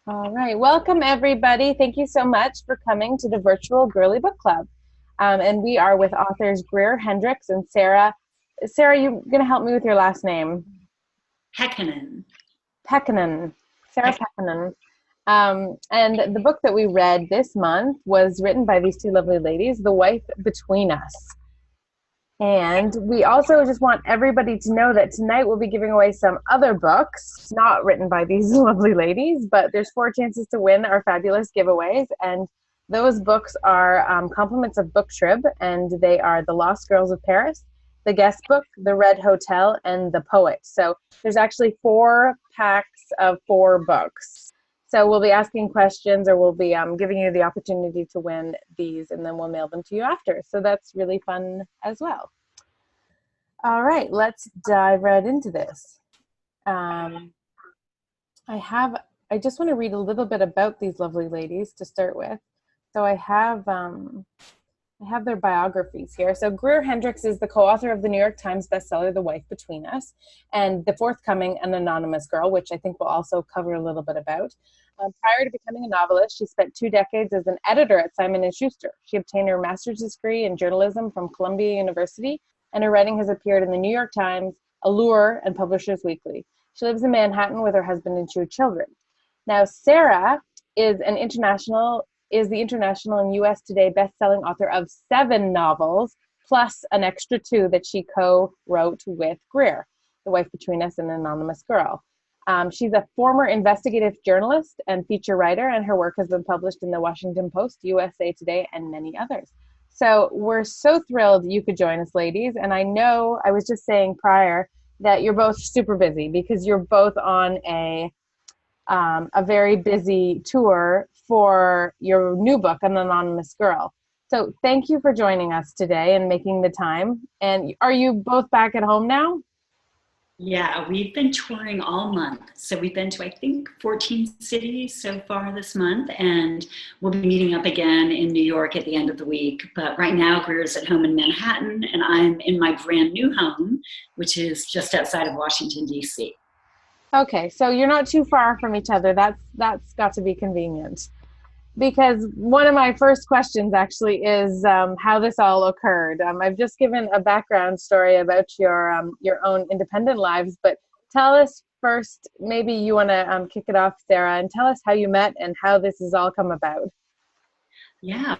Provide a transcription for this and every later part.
All right. Welcome, everybody. Thank you so much for coming to the virtual Girly Book Club. And we are with authors Greer, Hendricks, and Sarah. Sarah, you're going to help me with your last name. Pekkanen. Pekkanen. Sarah Pek- Pekkanen. And the book that we read this month was written by these two lovely ladies, The Wife Between Us. And we also just want everybody to know that tonight we'll be giving away some other books, not written by these lovely ladies, but there's 4 chances to win our fabulous giveaways. And those books are Compliments of Book Trib, and they are The Lost Girls of Paris, The Guest Book, The Red Hotel, and The Poet. So there's actually 4 packs of 4 books. So we'll be asking questions, or we'll be giving you the opportunity to win these, and then we'll mail them to you after. So that's really fun as well. All right, let's dive right into this. I just want to read a little bit about these lovely ladies to start with. So I have their biographies here. So Greer Hendricks is the co-author of the New York Times bestseller, The Wife Between Us, and the forthcoming An Anonymous Girl, which I think we'll also cover a little bit about. Prior to becoming a novelist, she spent 2 decades as an editor at Simon & Schuster. She obtained her master's degree in journalism from Columbia University, and her writing has appeared in the New York Times, Allure, and Publishers Weekly. She lives in Manhattan with her husband and 2 children. Now, Sarah is the international and US Today best-selling author of 7 novels, plus an extra 2 that she co-wrote with Greer, The Wife Between Us and An Anonymous Girl. She's a former investigative journalist and feature writer, and her work has been published in the Washington Post, USA Today, and many others. So we're so thrilled you could join us, ladies. And I know I was just saying prior that you're both super busy because you're both on a very busy tour for your new book, An Anonymous Girl. So thank you for joining us today and making the time. And are you both back at home now? Yeah, we've been touring all month. So we've been to, I think, 14 cities so far this month, and we'll be meeting up again in New York at the end of the week. But right now, Greer's at home in Manhattan, and I'm in my brand new home, which is just outside of Washington, D.C. Okay, so you're not too far from each other. That's got to be convenient. Because one of my first questions actually is how this all occurred. I've just given a background story about your own independent lives, but tell us first. Maybe you want to kick it off, Sarah, and tell us how you met and how this has all come about. Yeah.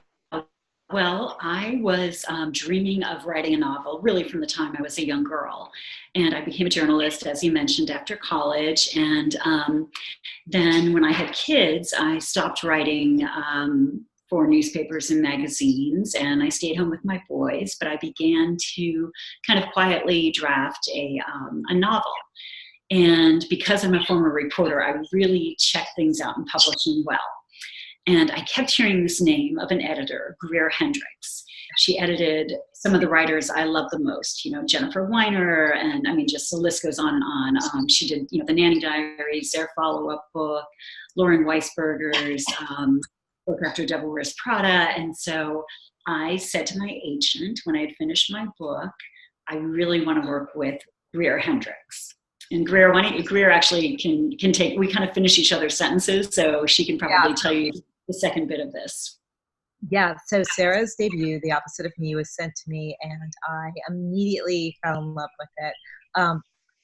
Well, I was dreaming of writing a novel really from the time I was a young girl. And I became a journalist, as you mentioned, after college. And then when I had kids, I stopped writing for newspapers and magazines, and I stayed home with my boys. But I began to kind of quietly draft a novel. And because I'm a former reporter, I really check things out in publishing well. And I kept hearing this name of an editor, Greer Hendricks. She edited some of the writers I love the most, Jennifer Weiner, and I mean, just the list goes on and on. She did, The Nanny Diaries, their follow-up book, Lauren Weisberger's book after Devil Wears Prada. And so I said to my agent when I had finished my book, I really want to work with Greer Hendricks. And Greer, Greer actually can take, we kind of finish each other's sentences, so she can probably tell you the second bit of this. Yeah, so Sarah's debut, The Opposite of Me, was sent to me, and I immediately fell in love with it.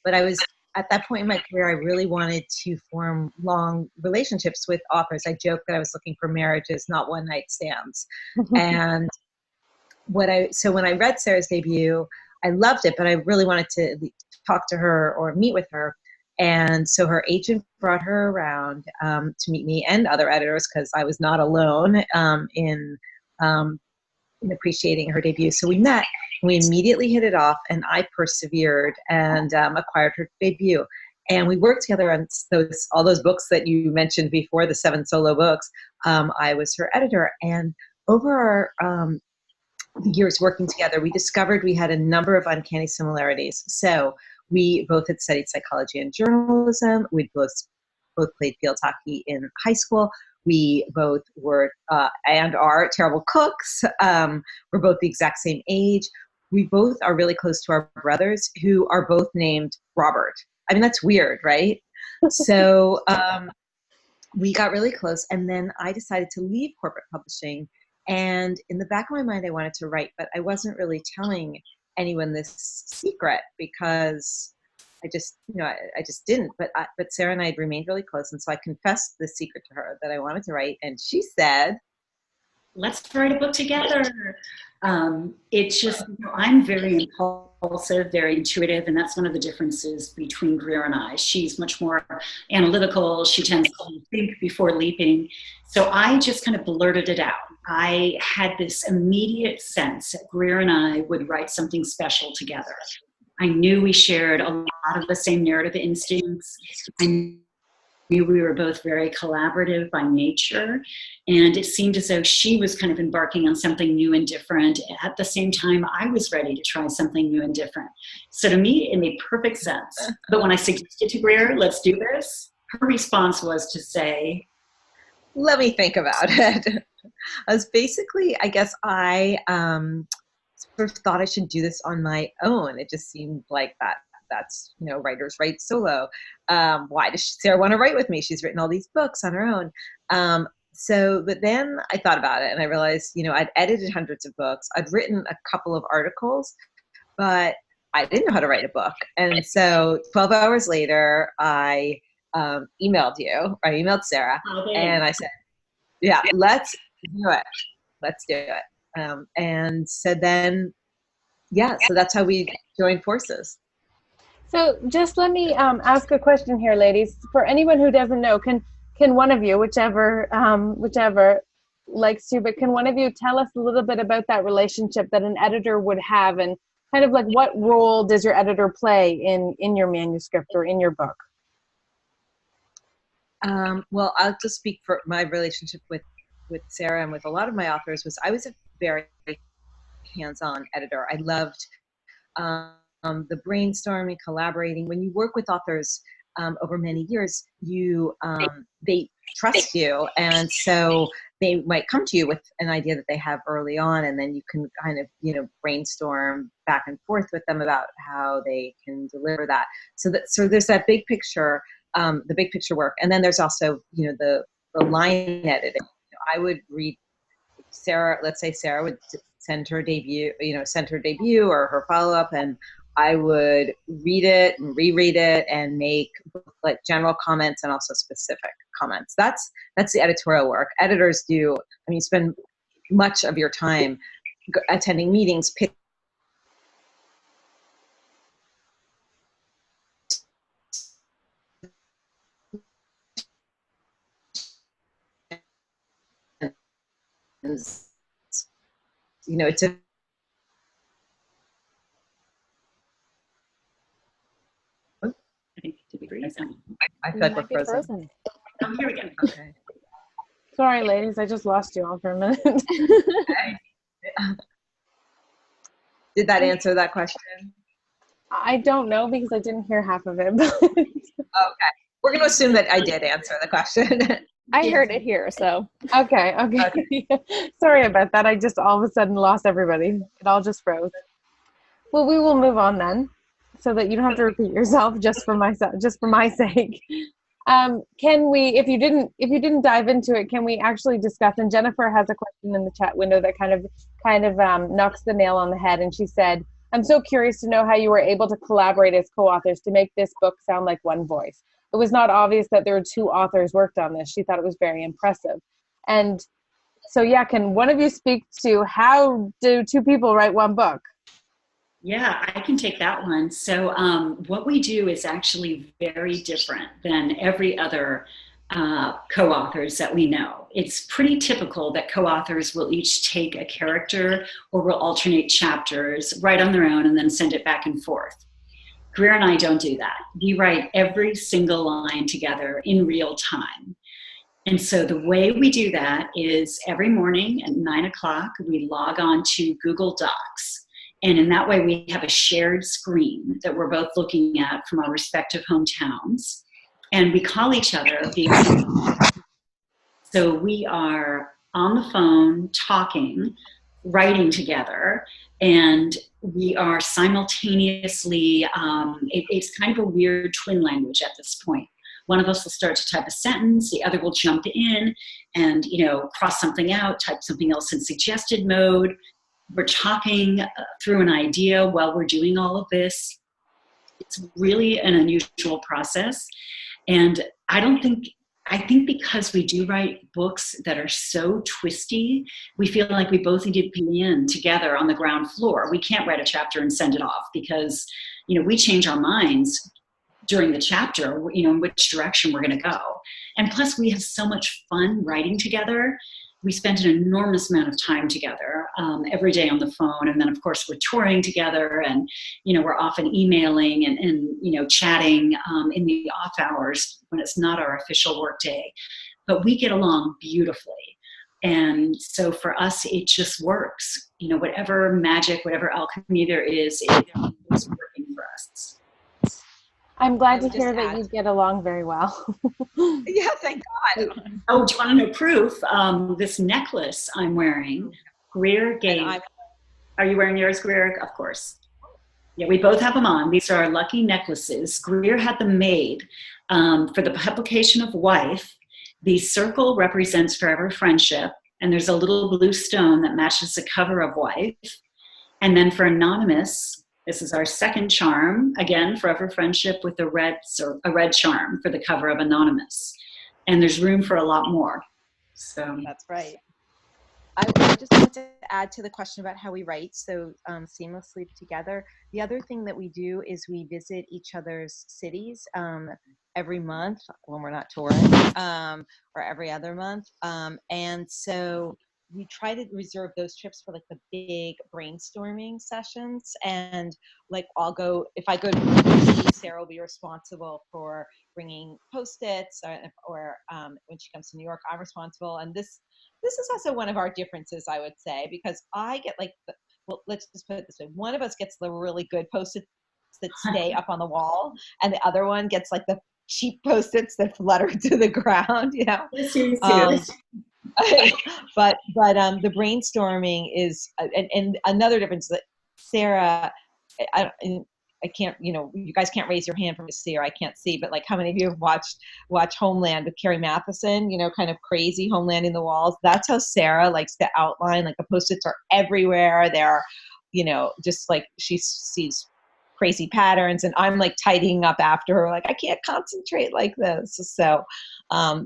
But I was, at that point in my career, I really wanted to form long relationships with authors. I joked that I was looking for marriages, not one-night stands. And when I read Sarah's debut, I loved it, but I really wanted to talk to her or meet with her. And so her agent brought her around to meet me and other editors, because I was not alone in appreciating her debut. So we met, and we immediately hit it off, and I persevered and acquired her debut. And we worked together on all those books that you mentioned before, the 7 solo books. I was her editor, and over our years working together, we discovered we had a number of uncanny similarities. So we both had studied psychology and journalism. We'd both played field hockey in high school. We both were and are terrible cooks. We're both the exact same age. We both are really close to our brothers, who are both named Robert. I mean, that's weird, right? So we got really close, and then I decided to leave corporate publishing. And in the back of my mind, I wanted to write, but I wasn't really telling anyone this secret because I just, I just didn't. But Sarah and I had remained really close, and so I confessed the secret to her that I wanted to write, and she said, "Let's write a book together." It's just, I'm very impulsive, very intuitive, and that's one of the differences between Greer and I. She's much more analytical. She tends to think before leaping. So I just kind of blurted it out. I had this immediate sense that Greer and I would write something special together. I knew we shared a lot of the same narrative instincts. I knew we were both very collaborative by nature, and it seemed as though she was kind of embarking on something new and different. At the same time, I was ready to try something new and different. So to me, it made perfect sense. But when I suggested to Greer, let's do this, her response was to say, "Let me think about it." I was basically, I guess I sort of thought I should do this on my own. It just seemed like that's, writers write solo. Why does Sarah want to write with me? She's written all these books on her own. But then I thought about it, and I realized, I'd edited hundreds of books. I'd written a couple of articles, but I didn't know how to write a book. And so 12 hours later, I emailed you. I emailed Sarah, and I said, yeah, let's do it. Let's do it. And so then, so that's how we joined forces. So just let me ask a question here, ladies. For anyone who doesn't know, can one of you, whichever likes to, but can one of you tell us a little bit about that relationship that an editor would have, and kind of like what role does your editor play in your manuscript or in your book? Well, I'll just speak for my relationship with Sarah and with a lot of my authors. I was a very hands-on editor. I loved the brainstorming, collaborating. When you work with authors over many years, they trust you, and so they might come to you with an idea that they have early on, and then you can kind of brainstorm back and forth with them about how they can deliver that. So there's that big picture, the big picture work, and then there's also the line editing. I would read Sarah. Let's say Sarah would send her debut or her follow-up, and I would read it and reread it and make like general comments and also specific comments. That's the editorial work. Editors do. I mean, you spend much of your time attending meetings, it's a I feel like we're frozen. Oh, here we go. Okay. Sorry, ladies, I just lost you all for a minute. Did that answer that question? I don't know because I didn't hear half of it. Okay. We're going to assume that I did answer the question. I heard it here, so. Okay. Sorry about that. I just all of a sudden lost everybody. It all just froze. Well, we will move on then, so that you don't have to repeat yourself just for my sake. Can we, if you didn't dive into it, can we actually discuss? And Jennifer has a question in the chat window that kind of knocks the nail on the head. And she said, "I'm so curious to know how you were able to collaborate as co-authors to make this book sound like one voice. It was not obvious that there were two authors worked on this. She thought it was very impressive." And so, can one of you speak to how do two people write one book? Yeah, I can take that one. So what we do is actually very different than every other co-authors that we know. It's pretty typical that co-authors will each take a character or will alternate chapters, write on their own, and then send it back and forth. Greer and I don't do that. We write every single line together in real time. And so the way we do that is every morning at 9 o'clock, we log on to Google Docs. And in that way, we have a shared screen that we're both looking at from our respective hometowns. And we call each other. So we are on the phone, talking, writing together, and we are simultaneously, it's kind of a weird twin language at this point. one of us will start to type a sentence, the other will jump in and, cross something out, type something else in suggested mode. We're talking through an idea while we're doing all of this. It's really an unusual process. And I think because we do write books that are so twisty, we feel like we both need to be in together on the ground floor. We can't write a chapter and send it off because, we change our minds during the chapter, in which direction we're going to go. And plus we have so much fun writing together. We spend an enormous amount of time together every day on the phone. And then of course we're touring together and, we're often emailing and chatting in the off hours when it's not our official work day, but we get along beautifully. And so for us, it just works, whatever magic, whatever alchemy there is, it's working for us. I'm glad to hear that you get along very well. Yeah, thank God. Oh, do you want to know proof? This necklace I'm wearing, Greer gave. Are you wearing yours, Greer? Of course. Yeah, we both have them on. These are our lucky necklaces. Greer had them made for the publication of Wife. The circle represents forever friendship, and there's a little blue stone that matches the cover of Wife. And then for Anonymous, this is our second charm, again, forever friendship with a red charm for the cover of Anonymous. And there's room for a lot more. So that's right. I just wanted to add to the question about how we write so seamlessly together. The other thing that we do is we visit each other's cities every month when we're not touring, or every other month. And so we try to reserve those trips for like the big brainstorming sessions. And like if I go to DC, Sarah will be responsible for bringing Post-its, or when she comes to New York, I'm responsible. And this is also one of our differences, I would say, because I get let's just put it this way. One of us gets the really good Post-its that stay up on the wall, and the other one gets like the cheap Post-its that flutter to the ground, But the brainstorming is, and another difference that Sarah, I can't, you guys can't raise your hand from see, or I can't see, but like how many of you have watched Homeland with Carrie Matheson, kind of crazy Homeland in the walls? That's how Sarah likes to outline, like the Post-its are everywhere. They're, just like she sees crazy patterns, and I'm like tidying up after her, like I can't concentrate like this. So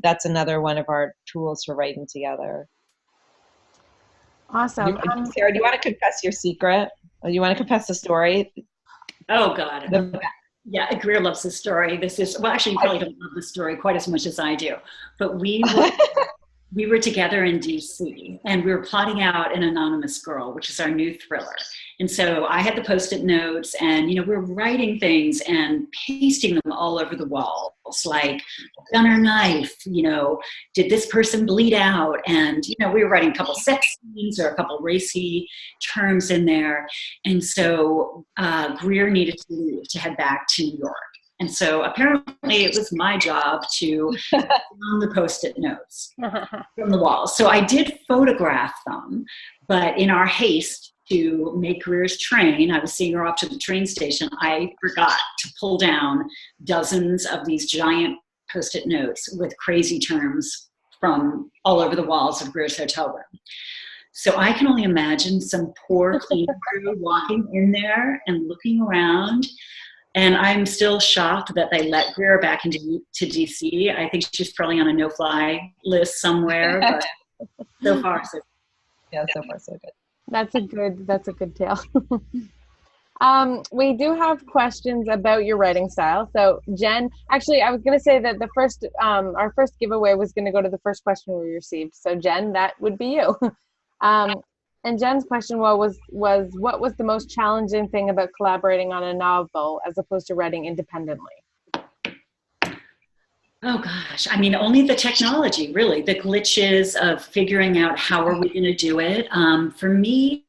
that's another one of our tools for writing together. Awesome. Sarah, do you want to confess your secret? Or do you want to confess the story? Oh God. Yeah, Greer loves this story. Actually, you probably don't love the story quite as much as I do, but we were together in DC and we were plotting out An Anonymous Girl, which is our new thriller. And so I had the Post-it notes and, we're writing things and pasting them all over the walls, like gun or knife, did this person bleed out? And, we were writing a couple sex scenes or a couple racy terms in there. And so Greer needed to leave to head back to New York. And so apparently it was my job to on the Post-it notes from the walls. So I did photograph them, but in our haste to make Greer's train, I was seeing her off to the train station, I forgot to pull down dozens of these giant Post-it notes with crazy terms from all over the walls of Greer's hotel room. So I can only imagine some poor cleaning crew walking in there and looking around. And I'm still shocked that they let Greer back into DC. I think she's probably on a no-fly list somewhere, but so far so good. Yeah, so far so good. That's a good tale. We do have questions about your writing style. So Jen, actually, I was going to say that our first giveaway was going to go to the first question we received. So Jen, that would be you. And Jen's question was what was the most challenging thing about collaborating on a novel as opposed to writing independently? Oh gosh, only the technology, really, the glitches of figuring out how are we going to do it. For me,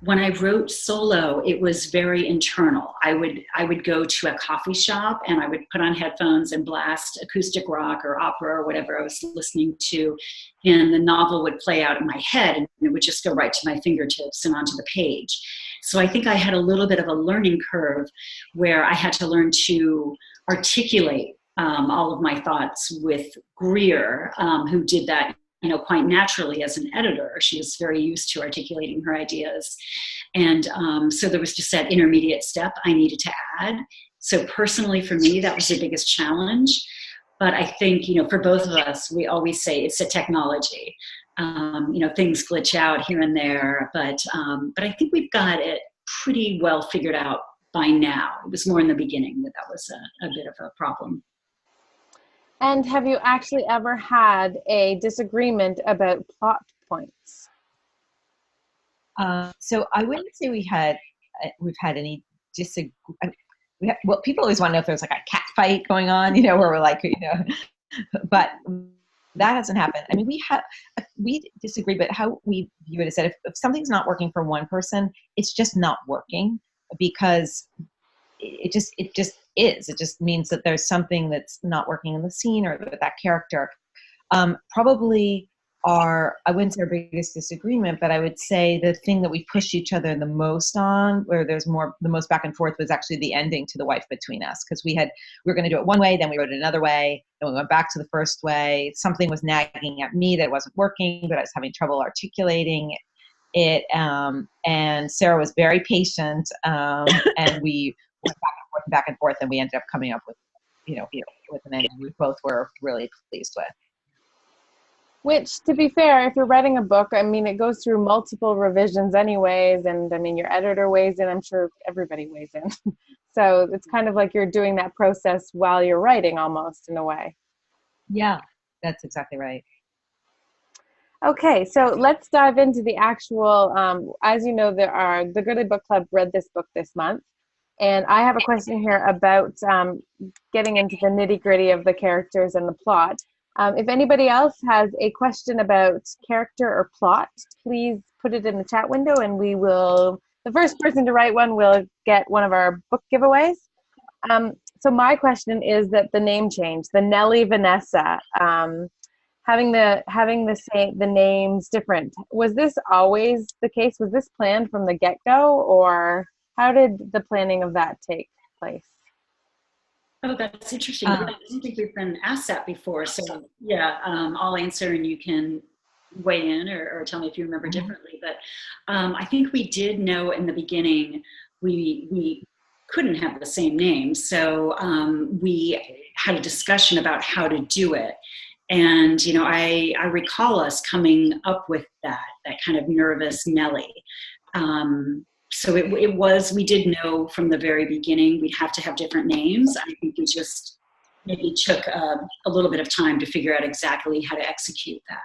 when I wrote solo, it was very internal. I would go to a coffee shop and I would put on headphones and blast acoustic rock or opera or whatever I was listening to, and the novel would play out in my head and it would just go right to my fingertips and onto the page. So I think I had a little bit of a learning curve where I had to learn to articulate all of my thoughts with Greer, who did that, quite naturally as an editor. She was very used to articulating her ideas. And so there was just that intermediate step I needed to add. So personally for me, that was the biggest challenge. But I think, for both of us, we always say it's a technology. Things glitch out here and there, but I think we've got it pretty well figured out by now. It was more in the beginning that was a bit of a problem. And have you actually ever had a disagreement about plot points? So I wouldn't say we've had any disagreement. Well, people always want to know if there's like a cat fight going on, where we're like, but that hasn't happened. I mean, we disagree, but how we view it is that if something's not working for one person, it's just not working, because it just is. It just means that there's something that's not working in the scene or with that character. Probably I wouldn't say our biggest disagreement, but I would say the thing that we pushed each other the most on, where there's the most back and forth, was actually the ending to The Wife Between Us, because we were going to do it one way, then we wrote it another way, then we went back to the first way. Something was nagging at me that wasn't working, but I was having trouble articulating it. And Sarah was very patient, and we went back and forth, and we ended up coming up with, with an ending we both were really pleased with. Which, to be fair, if you're writing a book, I mean, it goes through multiple revisions anyways, and I mean, your editor weighs in, I'm sure everybody weighs in. So it's kind of like you're doing that process while you're writing, almost, in a way. Yeah, that's exactly right. Okay, so let's dive into the actual, as you know, the Girly Book Club read this book this month, and I have a question here about getting into the nitty-gritty of the characters and the plot. If anybody else has a question about character or plot, please put it in the chat window, and the first person to write one will get one of our book giveaways. So my question is that the name change, the Nellie Vanessa, having the names different, was this always the case? Was this planned from the get-go, or how did the planning of that take place? Oh, that's interesting. I don't think we've been asked that before. So yeah, I'll answer and you can weigh in or tell me if you remember differently. But I think we did know in the beginning we couldn't have the same name. So we had a discussion about how to do it. And, I recall us coming up with that kind of nervous Nellie. So we did know from the very beginning we'd have to have different names. I think we just maybe took a little bit of time to figure out exactly how to execute that.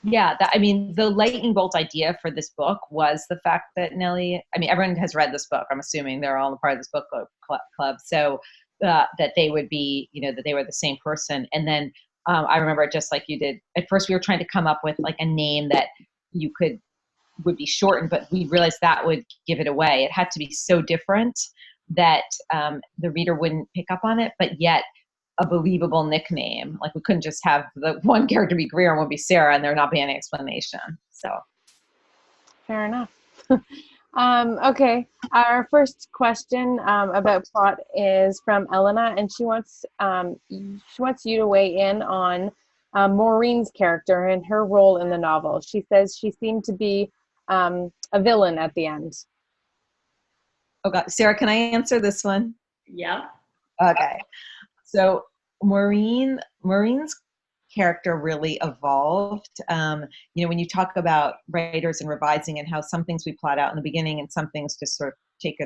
Yeah, the lightning bolt idea for this book was the fact that Nellie, everyone has read this book. I'm assuming they're all a part of this book club. So that they would be, that they were the same person. And then I remember, just like you did, at first we were trying to come up with like a name that would be shortened, but we realized that would give it away. It had to be so different that the reader wouldn't pick up on it, but yet a believable nickname. Like we couldn't just have the one character be Greer and one be Sarah and there not be any explanation. So fair enough. Okay, our first question about plot is from Elena, and she wants you to weigh in on Maureen's character and her role in the novel. She says she seemed to be a villain at the end. Oh God, Sarah, can I answer this one? Yeah. Okay. So Maureen's character really evolved. When you talk about writers and revising and how some things we plot out in the beginning and some things just sort of take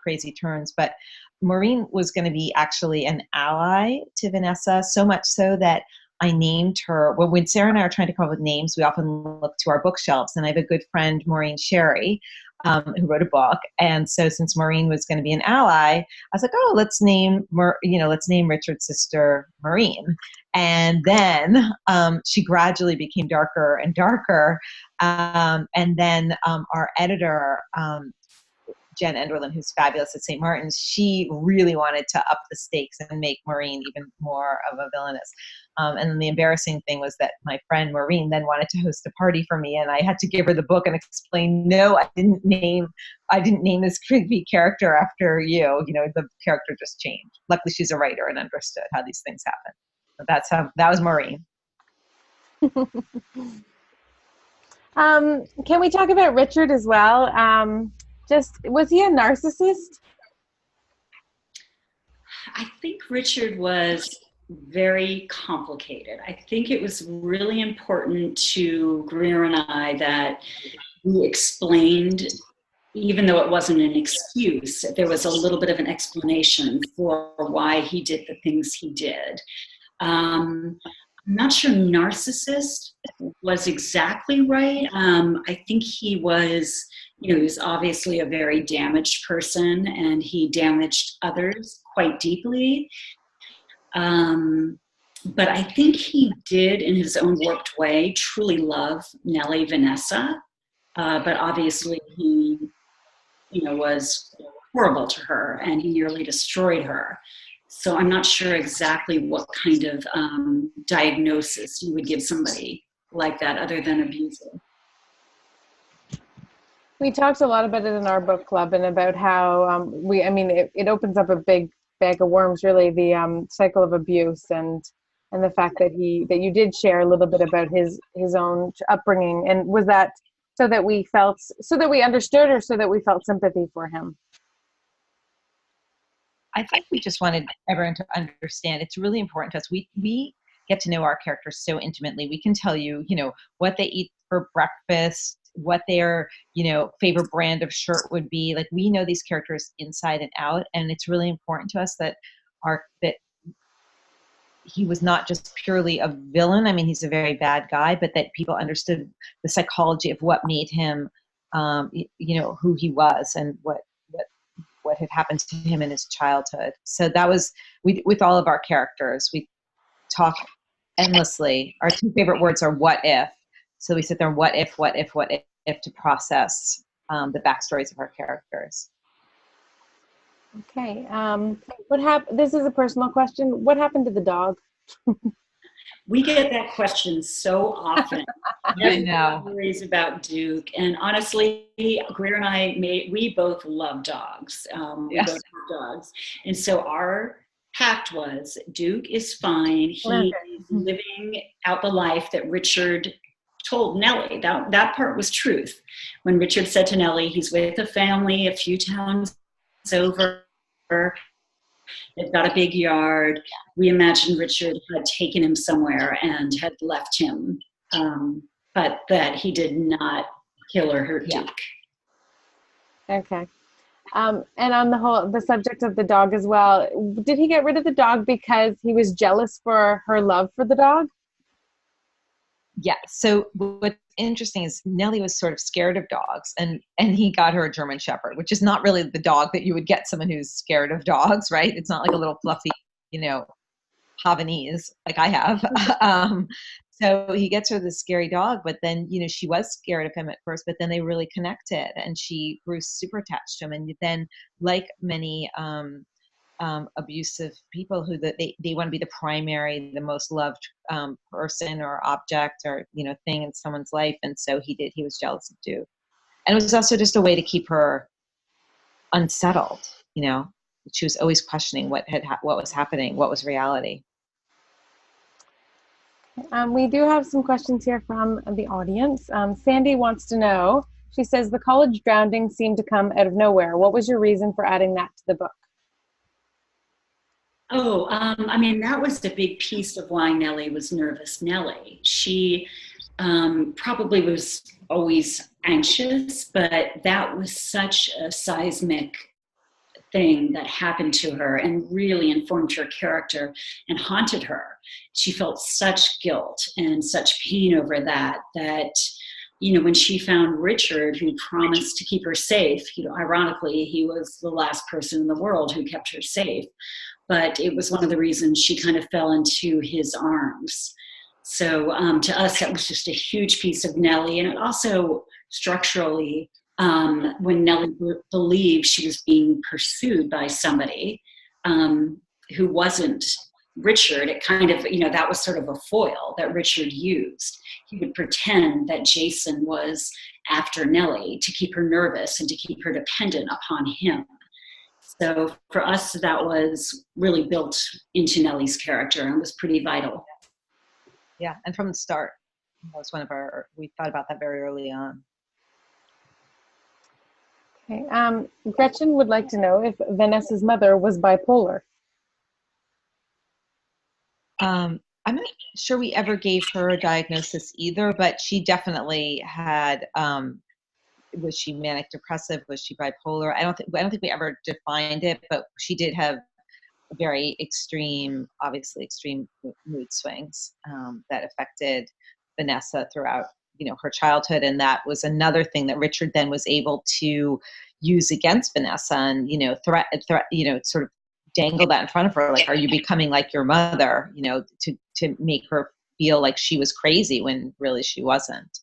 crazy turns, but Maureen was going to be actually an ally to Vanessa, so much so that I named her, when Sarah and I are trying to come up with names, we often look to our bookshelves, and I have a good friend, Maureen Sherry, who wrote a book. And so since Maureen was going to be an ally, I was like, oh, let's name Richard's sister Maureen. And then she gradually became darker and darker. And then our editor Jen Enderlin, who's fabulous at St. Martin's, she really wanted to up the stakes and make Maureen even more of a villainess. And then the embarrassing thing was that my friend Maureen then wanted to host a party for me, and I had to give her the book and explain, no, I didn't name this creepy character after you. You know, the character just changed. Luckily, she's a writer and understood how these things happen. But that was Maureen. Can we talk about Richard as well? Was he a narcissist? I think Richard was very complicated. I think it was really important to Greer and I that we explained, even though it wasn't an excuse, there was a little bit of an explanation for why he did the things he did. I'm not sure narcissist was exactly right. I think he was, he was obviously a very damaged person, and he damaged others quite deeply. But I think he did, in his own warped way, truly love Nellie Vanessa. But obviously he, was horrible to her, and he nearly destroyed her. So I'm not sure exactly what kind of diagnosis you would give somebody like that other than abusive. We talked a lot about it in our book club, and about how it opens up a big bag of worms, really, the cycle of abuse, and the fact that you did share a little bit about his own upbringing. And was that so that we understood, or so that we felt sympathy for him? I think we just wanted everyone to understand it's really important to us. We get to know our characters so intimately. We can tell you, what they eat for breakfast, what their, favorite brand of shirt would be. Like, we know these characters inside and out, and it's really important to us that he was not just purely a villain. I mean, he's a very bad guy, but that people understood the psychology of what made him, who he was, and what had happened to him in his childhood. So that was, with all of our characters, we talk endlessly. Our two favorite words are "what if." So we sit there, what if, to process the backstories of our characters. Okay. What happened? This is a personal question. What happened to the dog? We get that question so often. I know. Stories about Duke, and honestly, Greer and I we both love dogs. We both love dogs, and so our pact was Duke is fine. He is living out the life that Richard told Nellie. That part was truth. When Richard said to Nellie, he's with a family a few towns over. They've got a big yard. We imagined Richard had taken him somewhere and had left him, but that he did not kill or hurt Duke. Okay. And on the subject of the dog as well, did he get rid of the dog because he was jealous for her love for the dog? Yeah. So what's interesting is Nellie was sort of scared of dogs, and he got her a German Shepherd, which is not really the dog that you would get someone who's scared of dogs, right? It's not like a little fluffy, Havanese like I have. So he gets her this scary dog, but then, she was scared of him at first, but then they really connected, and she grew super attached to him. And then, like many abusive people who they want to be the primary, the most loved person or object or thing in someone's life, and so he was jealous of Duke. And it was also just a way to keep her unsettled. She was always questioning what was happening, what was reality. We do have some questions here from the audience. Sandy wants to know, she says, the college drowning seemed to come out of nowhere. What was your reason for adding that to the book? Oh, that was a big piece of why Nellie was nervous. Nellie, she probably was always anxious, but that was such a seismic thing that happened to her and really informed her character and haunted her. She felt such guilt and such pain over that, when she found Richard, who promised to keep her safe, ironically, he was the last person in the world who kept her safe. But it was one of the reasons she kind of fell into his arms. So to us, that was just a huge piece of Nellie. And it also structurally when Nellie believed she was being pursued by somebody who wasn't Richard. It kind of, that was sort of a foil that Richard used. He would pretend that Jason was after Nellie to keep her nervous and to keep her dependent upon him. So for us, that was really built into Nellie's character and was pretty vital. Yeah, and from the start, that was we thought about that very early on. Okay. Gretchen would like to know if Vanessa's mother was bipolar. I'm not sure we ever gave her a diagnosis either, but she definitely had. Was she manic depressive? Was she bipolar? I don't think we ever defined it, but she did have very extreme mood swings that affected Vanessa throughout, her childhood. And that was another thing that Richard then was able to use against Vanessa and, threat, sort of dangle that in front of her. Like, are you becoming like your mother, to make her feel like she was crazy when really she wasn't.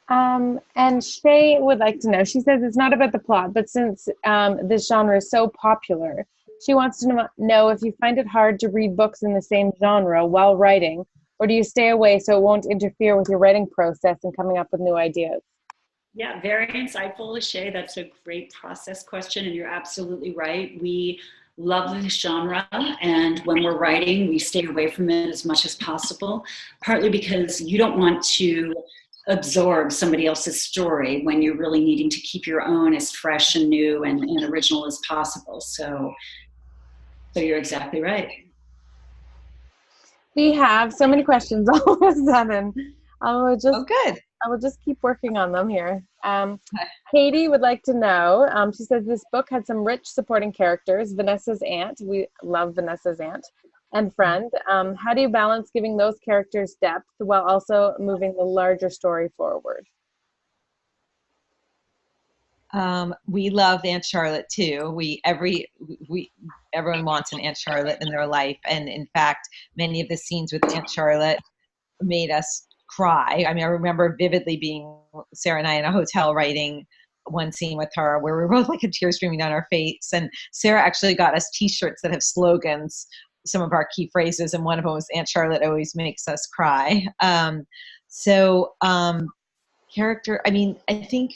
And Shay would like to know, she says it's not about the plot, but since this genre is so popular, she wants to know if you find it hard to read books in the same genre while writing, or do you stay away so it won't interfere with your writing process and coming up with new ideas? Yeah, very insightful, Shay. That's a great process question, and you're absolutely right. We love this genre, and when we're writing, we stay away from it as much as possible, partly because you don't want to absorb somebody else's story when you're really needing to keep your own as fresh and new and original as possible. So you're exactly right. We have so many questions all of a sudden. Good. I will just keep working on them here. Katie would like to know, she says this book had some rich supporting characters, Vanessa's aunt, we love Vanessa's aunt, and friend. How do you balance giving those characters depth while also moving the larger story forward? We love Aunt Charlotte too. Everyone wants an Aunt Charlotte in their life. And in fact, many of the scenes with Aunt Charlotte made us cry. I mean, I remember vividly being Sarah and I in a hotel writing one scene with her where we were both like a tear streaming down our face. And Sarah actually got us t-shirts that have slogans, some of our key phrases. And one of them was Aunt Charlotte always makes us cry. Character, I mean, I think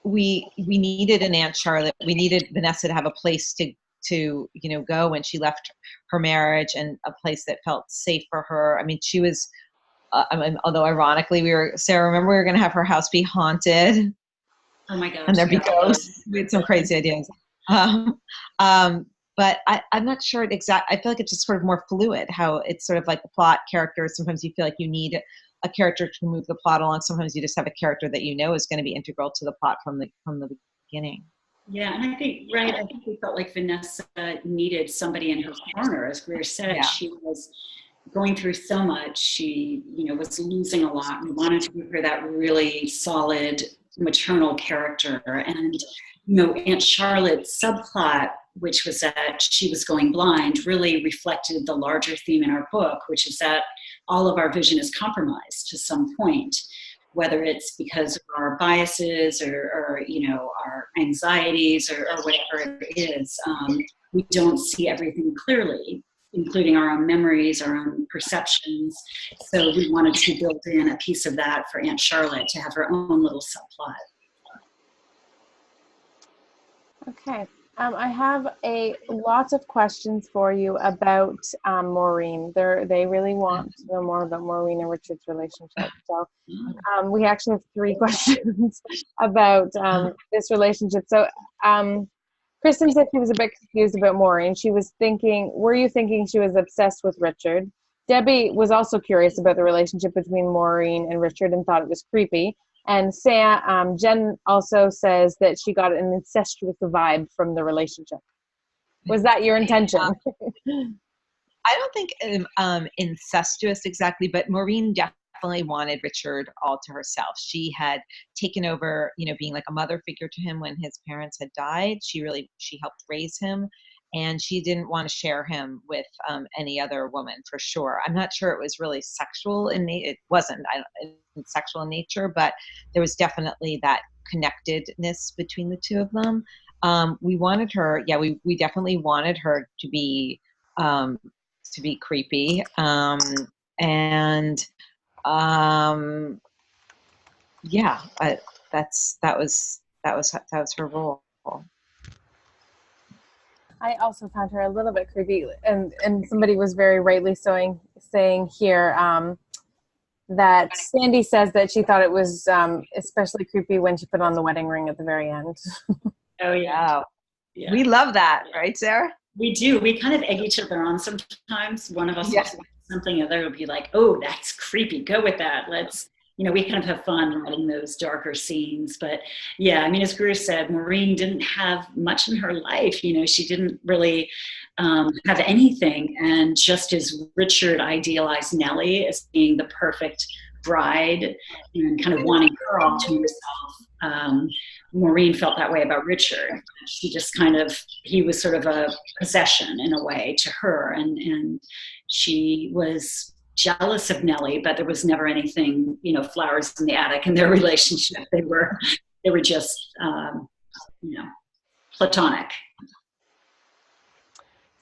we needed an Aunt Charlotte. We needed Vanessa to have a place to go when she left her marriage, and a place that felt safe for her. I mean, she was, although ironically, Sarah, remember we were going to have her house be haunted. Oh my gosh. And there'd be ghosts. We had some crazy ideas. But I'm not sure I feel like it's just sort of more fluid, how it's sort of like the plot characters. Sometimes you feel like you need a character to move the plot along. Sometimes you just have a character that is going to be integral to the plot from the beginning. Yeah, and I think we felt like Vanessa needed somebody in her corner. As Greer said, Yeah. She was going through so much. She, was losing a lot. We wanted to give her that really solid maternal character. And, Aunt Charlotte's subplot, which was that she was going blind, really reflected the larger theme in our book, which is that all of our vision is compromised to some point, whether it's because of our biases or our anxieties or whatever it is. We don't see everything clearly, including our own memories, our own perceptions. So we wanted to build in a piece of that for Aunt Charlotte to have her own little subplot. Okay. I have lots of questions for you about Maureen. They really want to know more about Maureen and Richard's relationship. So we actually have 3 questions about this relationship. So Kristen said she was a bit confused about Maureen. She was thinking, were you thinking she was obsessed with Richard? Debbie was also curious about the relationship between Maureen and Richard and thought it was creepy. And Jen also says that she got an incestuous vibe from the relationship. Was that your intention? I don't think incestuous exactly, but Maureen definitely wanted Richard all to herself. She had taken over, being like a mother figure to him when his parents had died. She helped raise him. and she didn't want to share him with any other woman for sure. I'm not sure it was really sexual it wasn't sexual in nature, but there was definitely that connectedness between the two of them. We wanted her, we definitely wanted her to be creepy, and that was her role. I also found her a little bit creepy, and somebody was very rightly saying here that Sandy says that she thought it was especially creepy when she put on the wedding ring at the very end. Oh yeah. We love that, right, Sarah? We do. We kind of egg each other on sometimes. One of us will say something, the other will be like, "Oh, that's creepy. Go with that. Let's." We kind of have fun writing those darker scenes. But yeah, I mean, as Greer said, Maureen didn't have much in her life. She didn't really have anything. And just as Richard idealized Nellie as being the perfect bride and kind of wanting her all to herself, Maureen felt that way about Richard. She just he was sort of a possession in a way to her. And she was jealous of Nellie, but there was never anything, flowers in the attic in their relationship. They were just, platonic.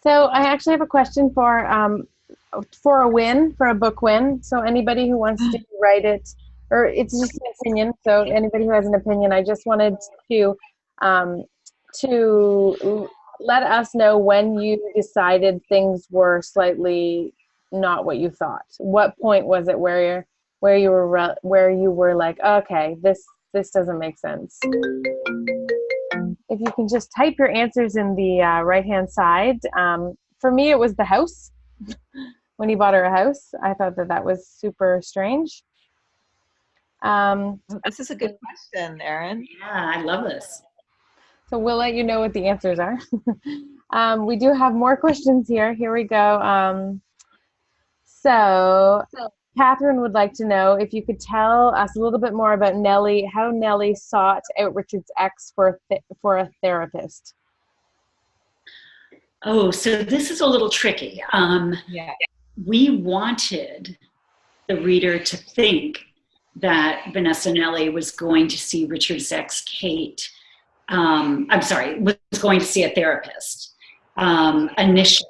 So I actually have a question for a book win. So anybody who wants to write it, or it's just an opinion. So anybody who has an opinion, I just wanted to let us know when you decided things were slightly not what you thought. What point was it where you were like, okay, this doesn't make sense? If you can just type your answers in the right hand side. For me, it was the house. When he bought her a house, I thought that was super strange. This is a good question, Erin. Yeah, I love this. So we'll let you know what the answers are. We do have more questions here. Here we go. So Catherine would like to know if you could tell us a little bit more about Nellie, how Nellie sought out Richard's ex for a therapist. Oh, so this is a little tricky. We wanted the reader to think that Vanessa Nellie was going to see Richard's ex, Kate. Was going to see a therapist initially.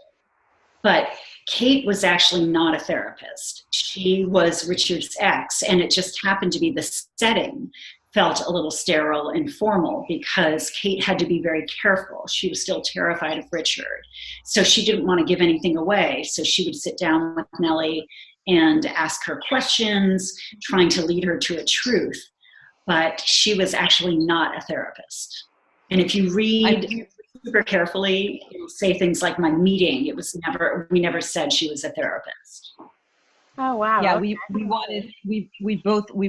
But Kate was actually not a therapist. She was Richard's ex, and it just happened to be the setting felt a little sterile and formal because Kate had to be very careful. She was still terrified of Richard. So she didn't want to give anything away. So she would sit down with Nellie and ask her questions, trying to lead her to a truth. But she was actually not a therapist. And if you read super carefully, it'll say things like my meeting. We never said she was a therapist. Oh wow. Yeah, okay. we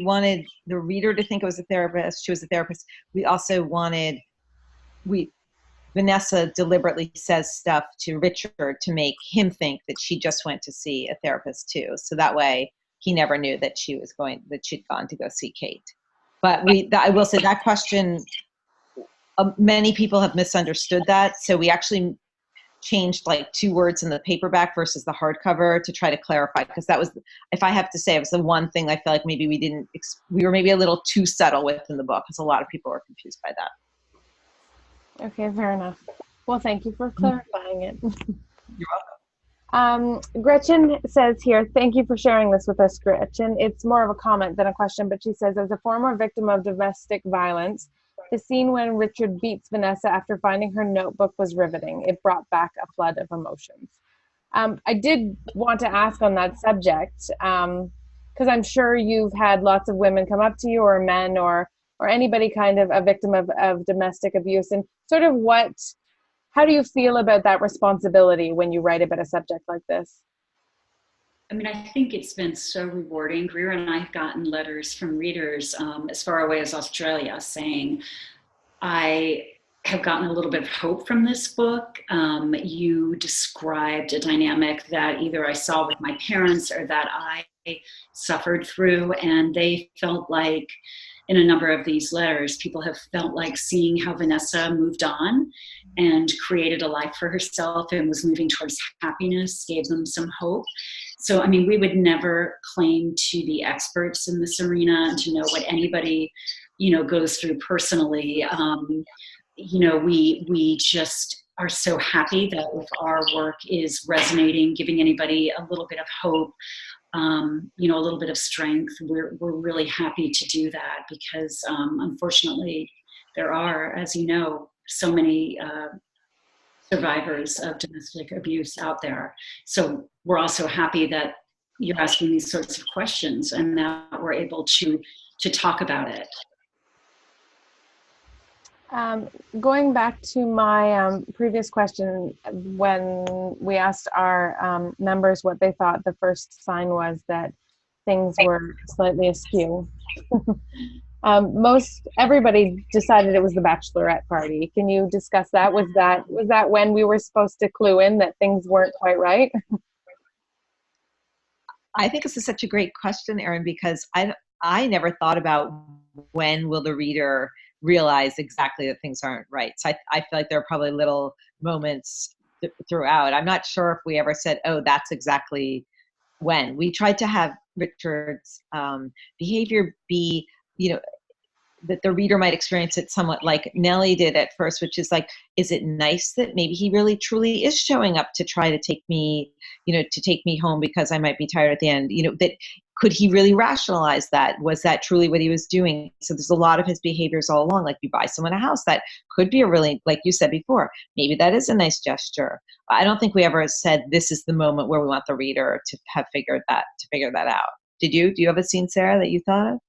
wanted the reader to think it was a therapist. She was a therapist. We also wanted Vanessa deliberetely says stuff to Richard to make him think that she just went to see a therapist too. So that way he never knew that she'd gone to go see Kate. But I will say that question, many people have misunderstood that. So we actually changed like 2 words in the paperback versus the hardcover to try to clarify, because that was, if I have to say, it was the one thing I feel like maybe we were maybe a little too subtle with in the book, because a lot of people were confused by that. Okay, fair enough. Well, thank you for clarifying it. You're welcome. Gretchen says here, thank you for sharing this with us, Gretchen. It's more of a comment than a question, but she says, as a former victim of domestic violence, the scene when Richard beats Vanessa after finding her notebook was riveting. It brought back a flood of emotions. I did want to ask on that subject, because I'm sure you've had lots of women come up to you, or men, or anybody kind of a victim of domestic abuse, and sort of how do you feel about that responsibility when you write about a subject like this? I mean, I think it's been so rewarding. Greer and I have gotten letters from readers as far away as Australia saying, I have gotten a little bit of hope from this book. You described a dynamic that either I saw with my parents or that I suffered through, and they felt like in a number of these letters, people have felt like seeing how Vanessa moved on and created a life for herself and was moving towards happiness gave them some hope. So, I mean, we would never claim to be experts in this arena and to know what anybody, goes through personally. We just are so happy that if our work is resonating, giving anybody a little bit of hope, a little bit of strength, we're really happy to do that because unfortunately there are, as you know, so many survivors of domestic abuse out there. So we're also happy that you're asking these sorts of questions and that we're able to talk about it. Going back to my previous question, when we asked our members what they thought the first sign was that things were slightly askew, everybody decided it was the bachelorette party. Can you discuss that? Was that when we were supposed to clue in that things weren't quite right? I think this is such a great question, Erin, because I never thought about when will the reader realize exactly that things aren't right. So I feel like there are probably little moments throughout. I'm not sure if we ever said, oh, that's exactly when. We tried to have Richard's behavior be, that the reader might experience it somewhat like Nellie did at first, which is like, is it nice that maybe he really truly is showing up to try to take me, to take me home because I might be tired at the end, that could he really rationalize that? Was that truly what he was doing? So there's a lot of his behaviors all along, like you buy someone a house, that could be a really, like you said before, maybe that is a nice gesture. I don't think we ever said this is the moment where we want the reader to have figure that out. Do you have a scene, Sarah, that you thought of?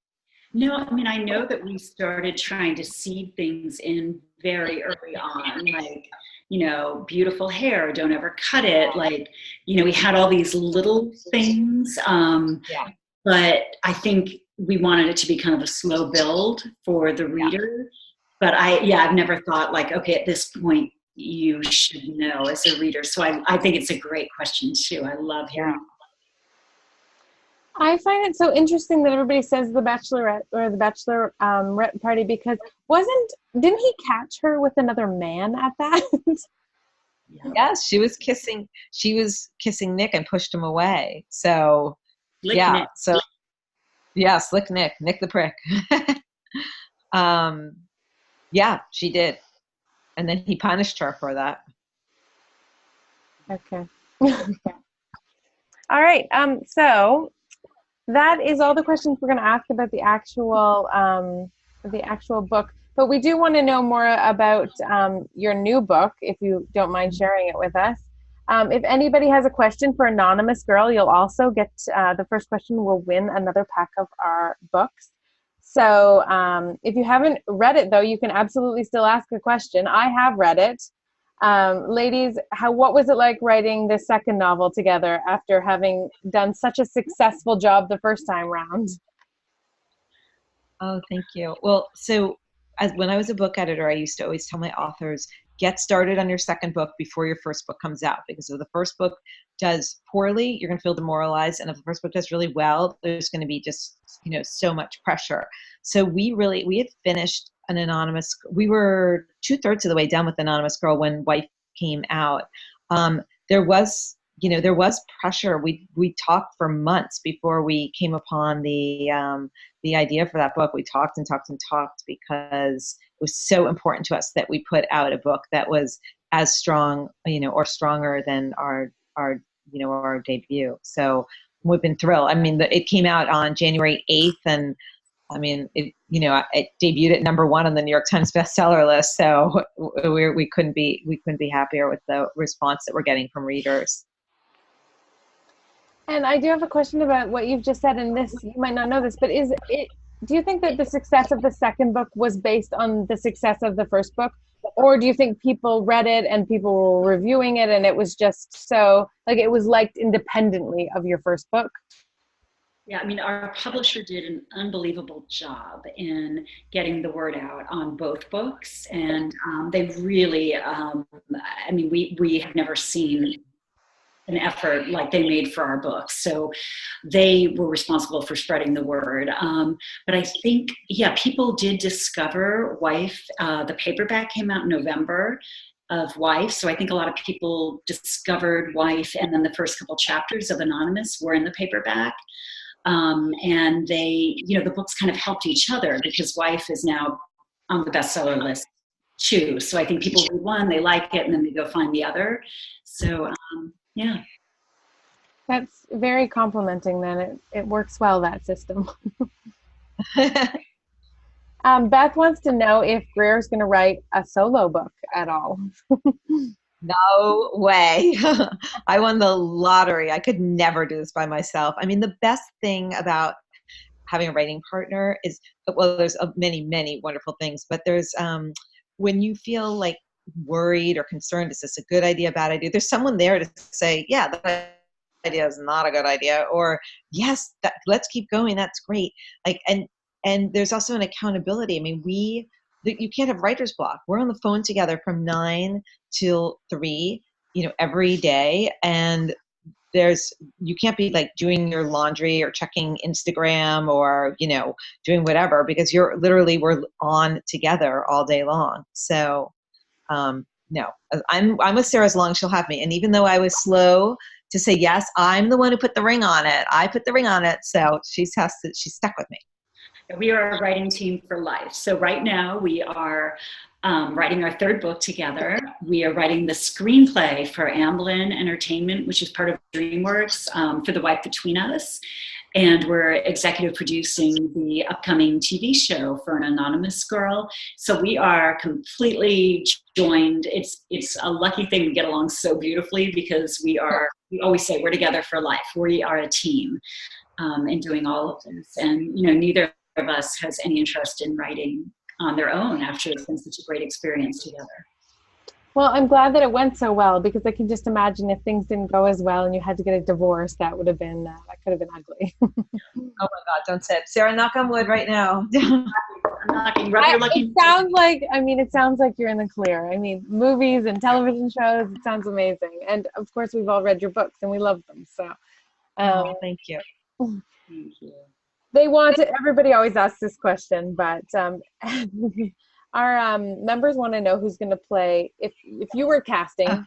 No, I mean, I know that we started trying to seed things in very early on, like, beautiful hair, don't ever cut it. Like, we had all these little things. But I think we wanted it to be kind of a slow build for the reader. But I've never thought like, okay, at this point, you should know as a reader. So I think it's a great question too. I love hearing. I find it so interesting that everybody says the bachelorette or the bachelorette party because didn't he catch her with another man at that? Yes, she was kissing Nick and pushed him away. So Slick Nick. So slick Nick the prick. She did, and then he punished her for that. Okay. All right. So that is all the questions we're going to ask about the actual book. But we do want to know more about your new book, if you don't mind sharing it with us. If anybody has a question for Anonymous Girl, you'll also get the first question will win another pack of our books. So if you haven't read it, though, you can absolutely still ask a question. I have read it. Ladies, what was it like writing the second novel together after having done such a successful job the first time round? Oh, thank you. Well, so when I was a book editor, I used to always tell my authors, get started on your second book before your first book comes out, because if the first book does poorly, you're going to feel demoralized. And if the first book does really well, there's going to be just, so much pressure. So we had finished an Anonymous, we were 2/3 of the way done with Anonymous Girl when Wife came out. There was pressure. We talked for months before we came upon the idea for that book. We talked and talked and talked because it was so important to us that we put out a book that was as strong, or stronger than our debut. So we've been thrilled. I mean, it came out on January 8th, and I mean, it debuted at #1 on the New York Times bestseller list. So we couldn't be happier with the response that we're getting from readers. And I do have a question about what you've just said, and this, you might not know this, but do you think that the success of the second book was based on the success of the first book? Or do you think people read it and people were reviewing it and it was just so, like, it was liked independently of your first book? Yeah, I mean, our publisher did an unbelievable job in getting the word out on both books. And they really, we have never seen an effort like they made for our books. So they were responsible for spreading the word. But I think, yeah, people did discover Wife. The paperback came out in November of Wife. So I think a lot of people discovered Wife, and then the first couple chapters of Anonymous were in the paperback. And they, the books kind of helped each other because Wife is now on the bestseller list too. So I think people read one, they like it, and then they go find the other. So yeah. That's very complimenting then. It works well, that system. Beth wants to know if Greer's going to write a solo book at all. No way. I won the lottery. I could never do this by myself. I mean, the best thing about having a writing partner is, well, there's many, many wonderful things, but there's when you feel like worried or concerned, is this a good idea, bad idea? There's someone there to say, yeah, that idea is not a good idea, or yes, let's keep going. That's great. Like, and there's also an accountability. I mean, you can't have writer's block. We're on the phone together from 9 till 3, every day. And you can't be like doing your laundry or checking Instagram or, doing whatever, because we're on together all day long. So, no, I'm with Sarah as long as she'll have me. And even though I was slow to say yes, I'm the one who put the ring on it. I put the ring on it. So she's stuck with me. We are a writing team for life. So right now we are writing our third book together. We are writing the screenplay for Amblin Entertainment, which is part of DreamWorks, for The Wife Between Us. And we're executive producing the upcoming TV show for An Anonymous Girl. So we are completely joined. It's a lucky thing we get along so beautifully, because we always say we're together for life. We are a team in doing all of this. And, neither of us has any interest in writing on their own after it's been such a great experience together. Well, I'm glad that it went so well, because I can just imagine if things didn't go as well and you had to get a divorce, that could have been ugly. Oh my God, don't say it. Sarah, knock on wood right now. I'm knocking, rub your lucky. It sounds like you're in the clear. I mean, movies and television shows, it sounds amazing. And of course, we've all read your books and we love them. So, thank you. Thank you. Everybody always asks this question, but our members want to know who's going to play, if you were casting,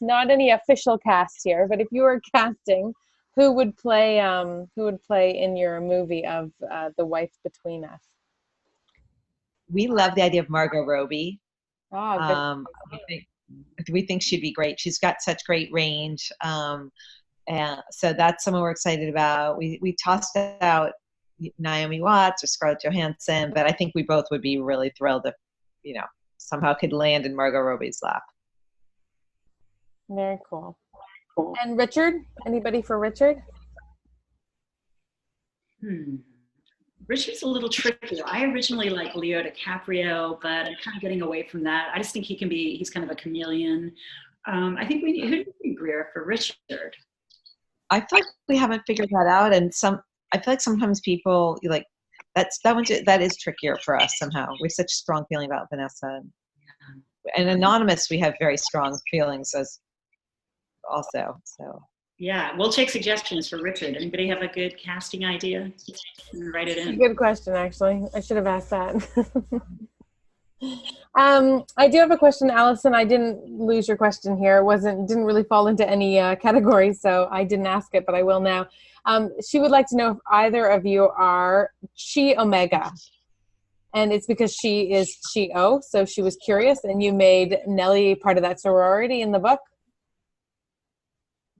not any official cast here, but if you were casting, who would play in your movie of The Wife Between Us? We love the idea of Margot Robbie. Oh, we think she'd be great. She's got such great range. And so that's someone we're excited about. We tossed out Naomi Watts or Scarlett Johansson, but I think we both would be really thrilled if, somehow could land in Margot Robbie's lap. Very cool. And Richard? Anybody for Richard? Richard's a little tricky. I originally liked Leo DiCaprio, but I'm kind of getting away from that. I just think he's kind of a chameleon. I think who do you think, Greer, for Richard? I feel like we haven't figured that out, and I feel like sometimes people that is trickier for us somehow. We have such a strong feeling about Vanessa, and Anonymous. We have very strong feelings as also. So yeah, we'll take suggestions for Richard. Anybody have a good casting idea? Write it in. Good question, actually. I should have asked that. I do have a question, Allison. I didn't lose your question here. Didn't really fall into any category, so I didn't ask it, but I will now. She would like to know if either of you are Chi Omega, and it's because she is Chi-O, so she was curious, and you made Nellie part of that sorority in the book.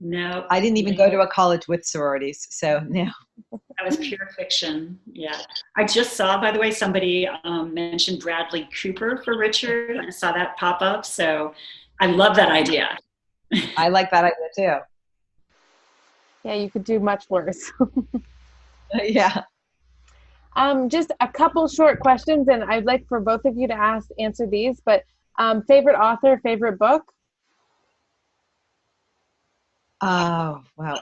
No, I didn't even go to a college with sororities, so no. That was pure fiction. Yeah, I just saw, by the way, somebody mentioned Bradley Cooper for Richard. I saw that pop up, so I love that idea. I like that idea too. Yeah, you could do much worse. Yeah. Just a couple short questions, and I'd like for both of you to answer these. But favorite author, favorite book? Oh, wow.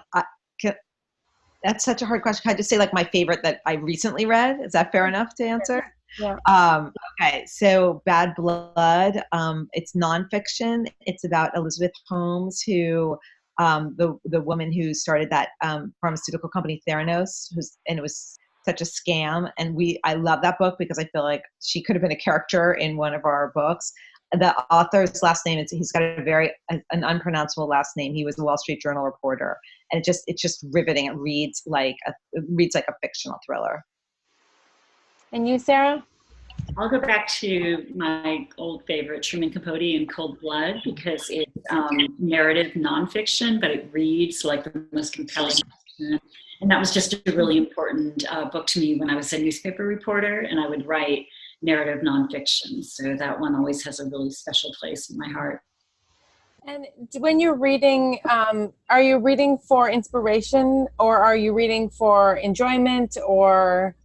That's such a hard question. Can I just say like my favorite that I recently read? Is that fair enough to answer? Yeah. Okay, so Bad Blood. It's nonfiction. It's about Elizabeth Holmes, who the woman who started that pharmaceutical company Theranos, and it was such a scam. And I love that book because I feel like she could have been a character in one of our books. The author's last name he's got an unpronounceable last name. He was a Wall Street Journal reporter, and it's just riveting. It reads like a fictional thriller. And you, Sarah? I'll go back to my old favorite, Truman Capote in Cold Blood, because it's narrative nonfiction, but it reads like the most compelling fiction. And that was just a really important book to me when I was a newspaper reporter, and I would write narrative nonfiction. So that one always has a really special place in my heart. And when you're reading, are you reading for inspiration, or are you reading for enjoyment, or?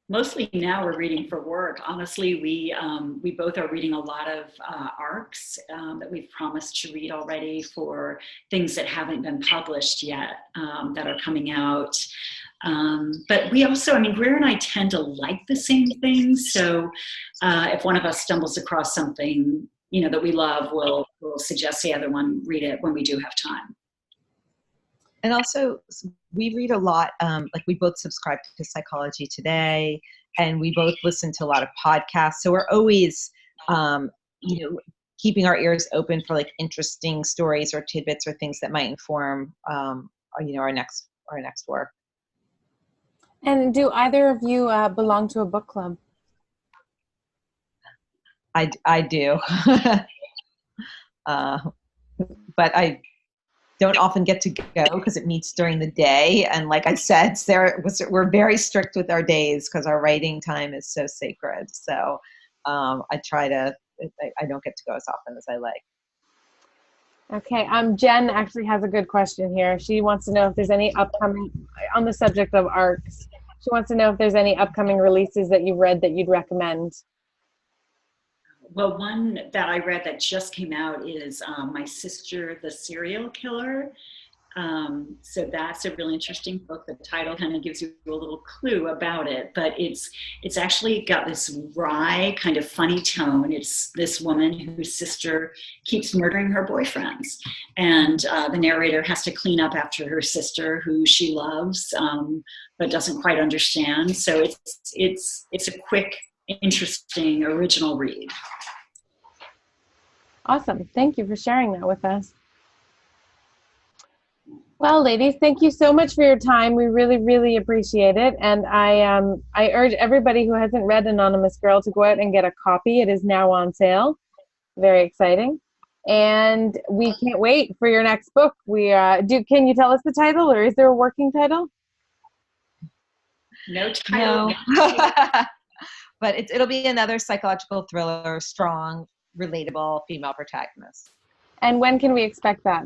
Mostly now we're reading for work. Honestly, we both are reading a lot of arcs that we've promised to read already for things that haven't been published yet, that are coming out. But we also, Greer and I tend to like the same things. So if one of us stumbles across something, that we love, we'll suggest the other one read it when we do have time. And also, we read a lot, like we both subscribe to Psychology Today, and we both listen to a lot of podcasts. So we're always, keeping our ears open for like interesting stories or tidbits or things that might inform, our next work. And do either of you belong to a book club? I do, but I don't often get to go because it meets during the day. And like I said, we're very strict with our days because our writing time is so sacred. So I don't get to go as often as I like. Okay, Jen actually has a good question here. She wants to know if there's any upcoming, on the subject of arcs, she wants to know if there's any upcoming releases that you've read that you'd recommend. Well, one that I read that just came out is My Sister, the Serial Killer. So that's a really interesting book. The title kind of gives you a little clue about it, but it's actually got this wry kind of funny tone. It's this woman whose sister keeps murdering her boyfriends, and the narrator has to clean up after her sister, who she loves, but doesn't quite understand. So it's a quick, interesting, original read. Awesome. Thank you for sharing that with us. Well, ladies, thank you so much for your time. We really, really appreciate it. And I urge everybody who hasn't read Anonymous Girl to go out and get a copy. It is now on sale. Very exciting. And we can't wait for your next book. Can you tell us the title, or is there a working title? No title. No. But it'll be another psychological thriller, strong, relatable female protagonist. And when can we expect that?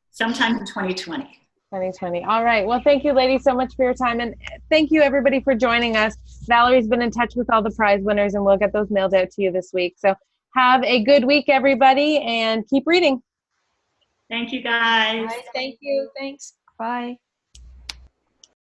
Sometime in 2020. 2020. All right. Well, thank you, ladies, so much for your time. And thank you, everybody, for joining us. Valerie's been in touch with all the prize winners, and we'll get those mailed out to you this week. So have a good week, everybody, and keep reading. Thank you, guys. All right, thank you. Thanks. Bye.